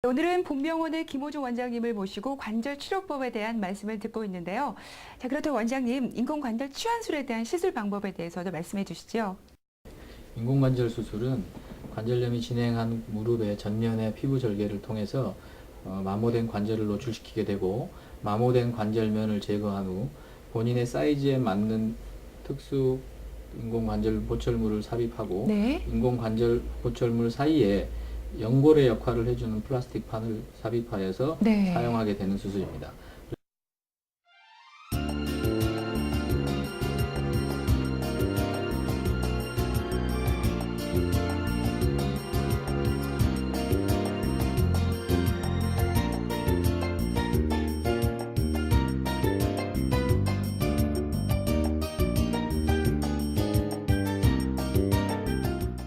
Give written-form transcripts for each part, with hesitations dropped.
오늘은 본병원의 김호중 원장님을 모시고 관절 치료법에 대한 말씀을 듣고 있는데요. 자, 그렇다면 원장님, 인공관절 치환술에 대한 시술 방법에 대해서도 말씀해 주시죠. 인공관절 수술은 관절염이 진행한 무릎의 전면의 피부 절개를 통해서 마모된 관절을 노출시키게 되고, 마모된 관절면을 제거한 후 본인의 사이즈에 맞는 특수 인공관절 보철물을 삽입하고, 네. 인공관절 보철물 사이에 연골의 역할을 해주는 플라스틱 판을 삽입하여서 네. 사용하게 되는 수술입니다.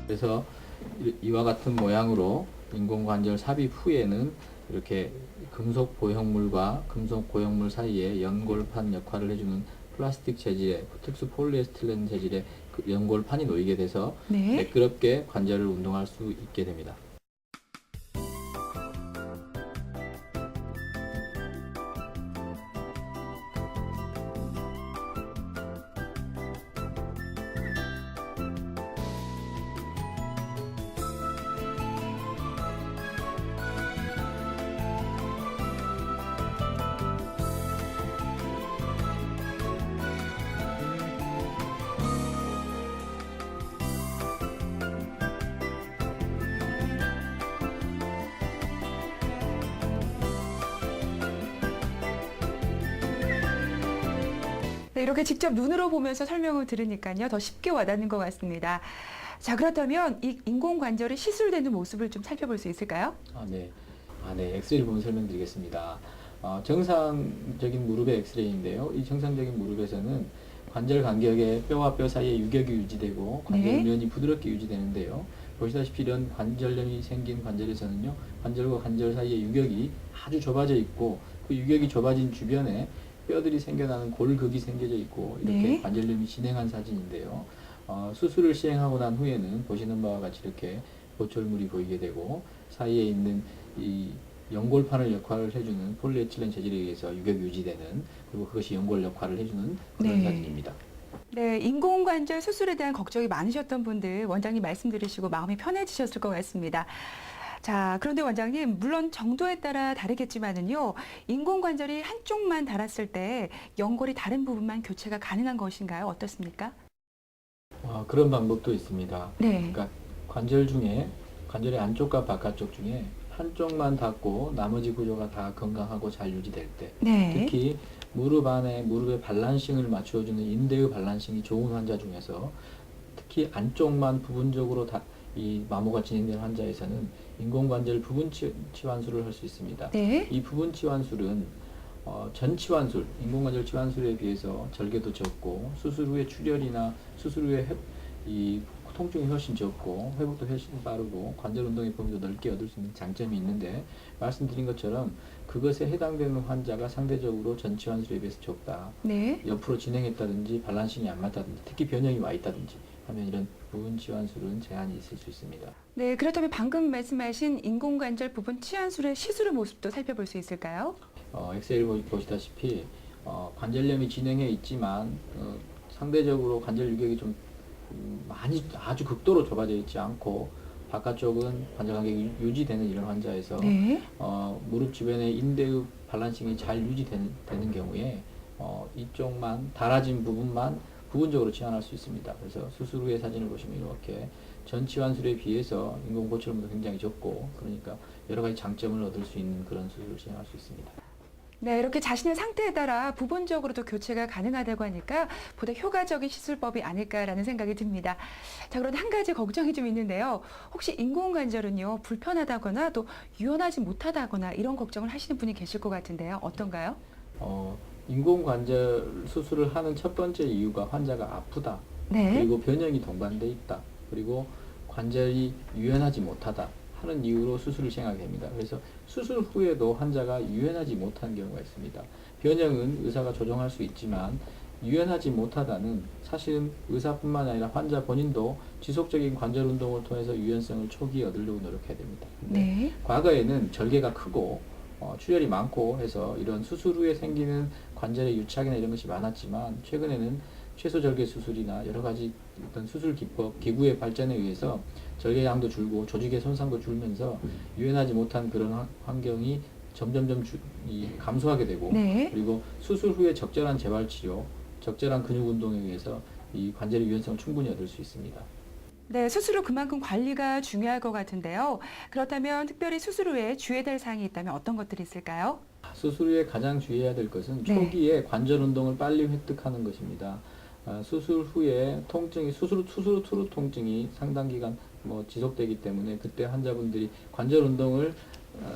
그래서 이와 같은 모양으로 인공관절 삽입 후에는 이렇게 금속 보형물과 금속 보형물 사이에 연골판 역할을 해주는 플라스틱 재질의 특수 폴리에스틸렌 재질의 그 연골판이 놓이게 돼서 네. 매끄럽게 관절을 운동할 수 있게 됩니다. 네, 이렇게 직접 눈으로 보면서 설명을 들으니까요, 더 쉽게 와닿는 것 같습니다. 자, 그렇다면 이 인공관절이 시술되는 모습을 좀 살펴볼 수 있을까요? 네. 엑스레이를 보면 설명드리겠습니다. 정상적인 무릎의 엑스레이인데요. 이 정상적인 무릎에서는 관절 간격에 뼈와 뼈 사이에 유격이 유지되고 관절면이 부드럽게 유지되는데요. 보시다시피 이런 관절염이 생긴 관절에서는요, 관절과 관절 사이에 유격이 아주 좁아져 있고, 그 유격이 좁아진 주변에 뼈들이 생겨나는 골극이 생겨져 있고, 이렇게 네. 관절염이 진행한 사진인데요. 수술을 시행하고 난 후에는 보시는 바와 같이 이렇게 보철물이 보이게 되고, 사이에 있는 이 연골판을 역할을 해주는 폴리에틸렌 재질에 의해서 유격이 유지되는, 그리고 그것이 연골 역할을 해주는 그런 네. 사진입니다. 네, 인공관절 수술에 대한 걱정이 많으셨던 분들 원장님 말씀 들으시고 마음이 편해지셨을 것 같습니다. 자, 그런데 원장님, 물론 정도에 따라 다르겠지만은요, 인공관절이 한쪽만 닳았을 때 연골이 다른 부분만 교체가 가능한 것인가요? 어떻습니까? 그런 방법도 있습니다. 네. 그러니까 관절 중에, 관절의 안쪽과 바깥쪽 중에 한쪽만 닿고 나머지 구조가 다 건강하고 잘 유지될 때, 네. 특히 무릎 안에 무릎의 밸런싱을 맞춰주는 인대의 밸런싱이 좋은 환자 중에서 특히 안쪽만 부분적으로 이 마모가 진행된 환자에서는 인공관절 부분 치환술을 할 수 있습니다. 네. 이 부분 치환술은 전 치환술, 인공관절 치환술에 비해서 절개도 적고, 수술 후에 출혈이나 수술 후에 이 통증이 훨씬 적고, 회복도 훨씬 빠르고, 관절 운동의 범위도 넓게 얻을 수 있는 장점이 있는데, 말씀드린 것처럼 그것에 해당되는 환자가 상대적으로 전 치환술에 비해서 적다. 네. 옆으로 진행했다든지 밸런싱이 안 맞다든지, 특히 변형이 와 있다든지 하면 이런 부분 치환술은 제한이 있을 수 있습니다. 네, 그렇다면 방금 말씀하신 인공관절 부분 치환술의 시술의 모습도 살펴볼 수 있을까요? 엑셀 보시다시피 관절염이 진행해 있지만 상대적으로 관절 유격이 좀 많이 아주 극도로 좁아져 있지 않고, 바깥쪽은 관절 간격이 유지되는 이런 환자에서 네. 무릎 주변의 인대의 밸런싱이 잘 유지되는 경우에 이쪽만 닳아진 부분만 부분적으로 치환할 수 있습니다. 그래서 수술 후의 사진을 보시면 이렇게 전 치환술에 비해서 인공 보철물도 굉장히 적고, 그러니까 여러 가지 장점을 얻을 수 있는 그런 수술을 진행할 수 있습니다. 네, 이렇게 자신의 상태에 따라 부분적으로도 교체가 가능하다고 하니까 보다 효과적인 시술법이 아닐까라는 생각이 듭니다. 자, 그런데 한 가지 걱정이 좀 있는데요. 혹시 인공관절은요, 불편하다거나 또 유연하지 못하다거나 이런 걱정을 하시는 분이 계실 것 같은데요. 어떤가요? 인공관절 수술을 하는 첫 번째 이유가 환자가 아프다, 네. 그리고 변형이 동반돼 있다, 그리고 관절이 유연하지 못하다 하는 이유로 수술을 시행하게 됩니다. 그래서 수술 후에도 환자가 유연하지 못한 경우가 있습니다. 변형은 의사가 조정할 수 있지만 유연하지 못하다는 사실은 의사뿐만 아니라 환자 본인도 지속적인 관절 운동을 통해서 유연성을 초기에 얻으려고 노력해야 됩니다. 근데 네. 과거에는 절개가 크고 출혈이 많고 해서 이런 수술 후에 생기는 관절의 유착이나 이런 것이 많았지만 최근에는 최소절개 수술이나 여러 가지 어떤 수술 기법, 기구의 발전에 의해서 절개량도 줄고 조직의 손상도 줄면서 유연하지 못한 그런 환경이 점점점 감소하게 되고 네. 그리고 수술 후에 적절한 재활 치료, 적절한 근육 운동에 의해서 이 관절의 유연성을 충분히 얻을 수 있습니다. 네, 수술 후 그만큼 관리가 중요할 것 같은데요. 그렇다면 특별히 수술 후에 주의해야 될 사항이 있다면 어떤 것들이 있을까요? 수술 후에 가장 주의해야 될 것은 네. 초기에 관절 운동을 빨리 획득하는 것입니다. 수술 후에 통증이 수술 후 통증이 상당 기간 지속되기 때문에 그때 환자분들이 관절 운동을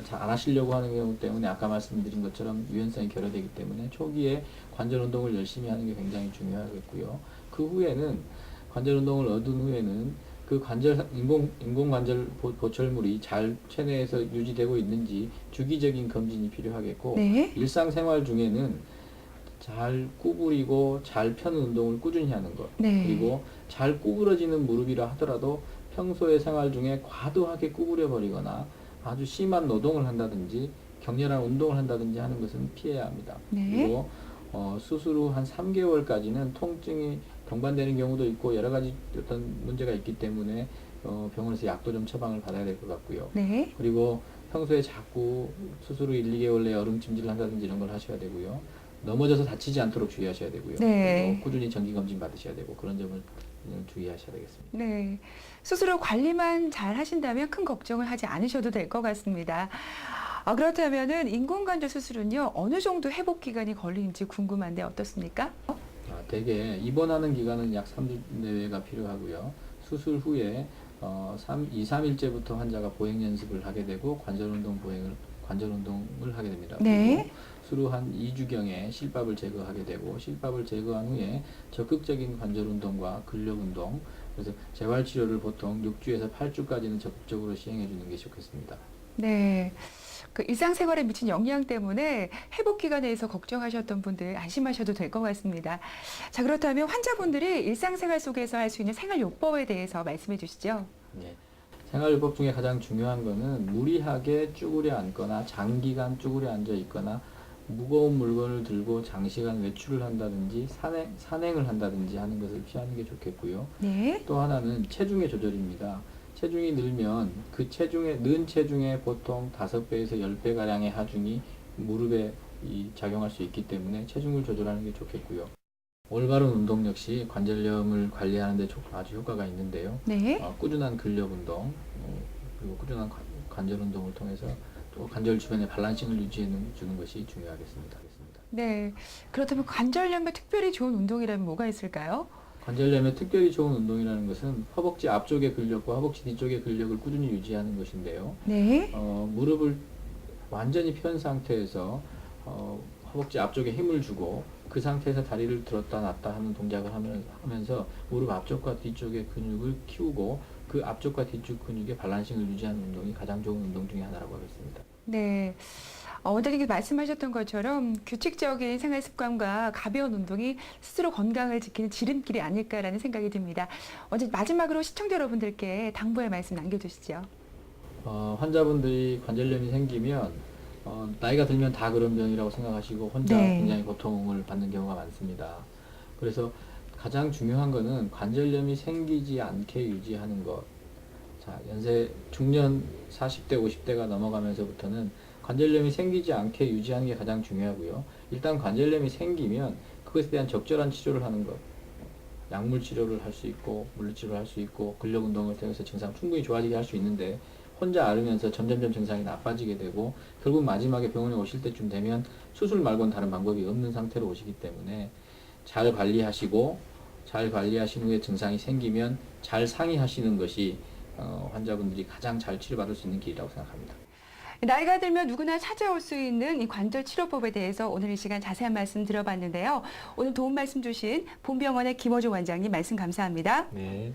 잘 안 하시려고 하는 경우 때문에 아까 말씀드린 것처럼 유연성이 결여되기 때문에 초기에 관절 운동을 열심히 하는 게 굉장히 중요하겠고요. 그 후에는 관절 운동을 얻은 후에는 그 관절 인공 관절 보철물이 잘 체내에서 유지되고 있는지 주기적인 검진이 필요하겠고 네. 일상생활 중에는 잘 구부리고 잘 펴는 운동을 꾸준히 하는 것 네. 그리고 잘 구부러지는 무릎이라 하더라도 평소의 생활 중에 과도하게 구부려 버리거나 아주 심한 노동을 한다든지 격렬한 운동을 한다든지 하는 것은 피해야 합니다. 네. 그리고 수술 후 한 3개월까지는 통증이 경반되는 경우도 있고 여러 가지 어떤 문제가 있기 때문에 병원에서 약도 좀 처방을 받아야 될 것 같고요. 네. 그리고 평소에 자꾸 수술 후 1, 2개월 내에 얼음찜질을 한다든지 이런 걸 하셔야 되고요. 넘어져서 다치지 않도록 주의하셔야 되고요. 네. 그리고 꾸준히 정기검진 받으셔야 되고 그런 점을 주의하셔야 되겠습니다. 네. 수술 후 관리만 잘 하신다면 큰 걱정을 하지 않으셔도 될 것 같습니다. 그렇다면은 인공관절 수술은요, 어느 정도 회복 기간이 걸리는지 궁금한데 어떻습니까? 대개 입원하는 기간은 약 3주 내외가 필요하고요. 수술 후에 2, 3일째부터 환자가 보행 연습을 하게 되고 관절 운동을 하게 됩니다. 네. 그리고 수술 후 한 2주경에 실밥을 제거하게 되고 실밥을 제거한 후에 적극적인 관절 운동과 근력 운동 그래서 재활 치료를 보통 6주에서 8주까지는 적극적으로 시행해 주는 게 좋겠습니다. 네. 그 일상생활에 미친 영향 때문에 회복 기간에 대해서 걱정하셨던 분들 안심하셔도 될 것 같습니다. 자, 그렇다면 환자분들이 일상생활 속에서 할 수 있는 생활요법에 대해서 말씀해 주시죠. 네. 생활요법 중에 가장 중요한 거는 무리하게 쭈그려 앉거나 장기간 쭈그려 앉아 있거나 무거운 물건을 들고 장시간 외출을 한다든지 산행을 한다든지 하는 것을 피하는 게 좋겠고요. 네. 또 하나는 체중의 조절입니다. 체중이 늘면 그 는 체중의 보통 5배에서 10배가량의 하중이 무릎에 작용할 수 있기 때문에 체중을 조절하는 게 좋겠고요. 올바른 운동 역시 관절염을 관리하는 데 아주 효과가 있는데요. 네. 꾸준한 근력 운동, 그리고 꾸준한 관절 운동을 통해서 또 관절 주변의 밸런싱을 유지해 주는 것이 중요하겠습니다. 네. 그렇다면 관절염에 특별히 좋은 운동이라면 뭐가 있을까요? 관절염에 특별히 좋은 운동이라는 것은 허벅지 앞쪽의 근력과 허벅지 뒤쪽의 근력을 꾸준히 유지하는 것인데요. 네. 무릎을 완전히 편 상태에서 허벅지 앞쪽에 힘을 주고 그 상태에서 다리를 들었다 놨다 하는 동작을 하면서 무릎 앞쪽과 뒤쪽의 근육을 키우고 그 앞쪽과 뒤쪽 근육의 밸런싱을 유지하는 운동이 가장 좋은 운동 중에 하나라고 하겠습니다. 네. 원장님께서 말씀하셨던 것처럼 규칙적인 생활 습관과 가벼운 운동이 스스로 건강을 지키는 지름길이 아닐까라는 생각이 듭니다. 원장님 마지막으로 시청자 여러분들께 당부의 말씀 남겨주시죠. 환자분들이 관절염이 생기면 나이가 들면 다 그런 병이라고 생각하시고 혼자 네. 굉장히 고통을 받는 경우가 많습니다. 그래서 가장 중요한 거는 관절염이 생기지 않게 유지하는 것. 자, 중년 40대, 50대가 넘어가면서부터는 관절염이 생기지 않게 유지하는 게 가장 중요하고요. 일단 관절염이 생기면 그것에 대한 적절한 치료를 하는 것. 약물 치료를 할 수 있고 물리치료를 할 수 있고 근력 운동을 통해서 증상 충분히 좋아지게 할 수 있는데 혼자 앓으면서 점점점 증상이 나빠지게 되고 결국 마지막에 병원에 오실 때쯤 되면 수술 말고는 다른 방법이 없는 상태로 오시기 때문에 잘 관리하신 후에 증상이 생기면 잘 상의하시는 것이 환자분들이 가장 잘 치료받을 수 있는 길이라고 생각합니다. 나이가 들면 누구나 찾아올 수 있는 이 관절 치료법에 대해서 오늘 이 시간 자세한 말씀 들어봤는데요. 오늘 도움 말씀 주신 본병원의 김호중 원장님 말씀 감사합니다. 네.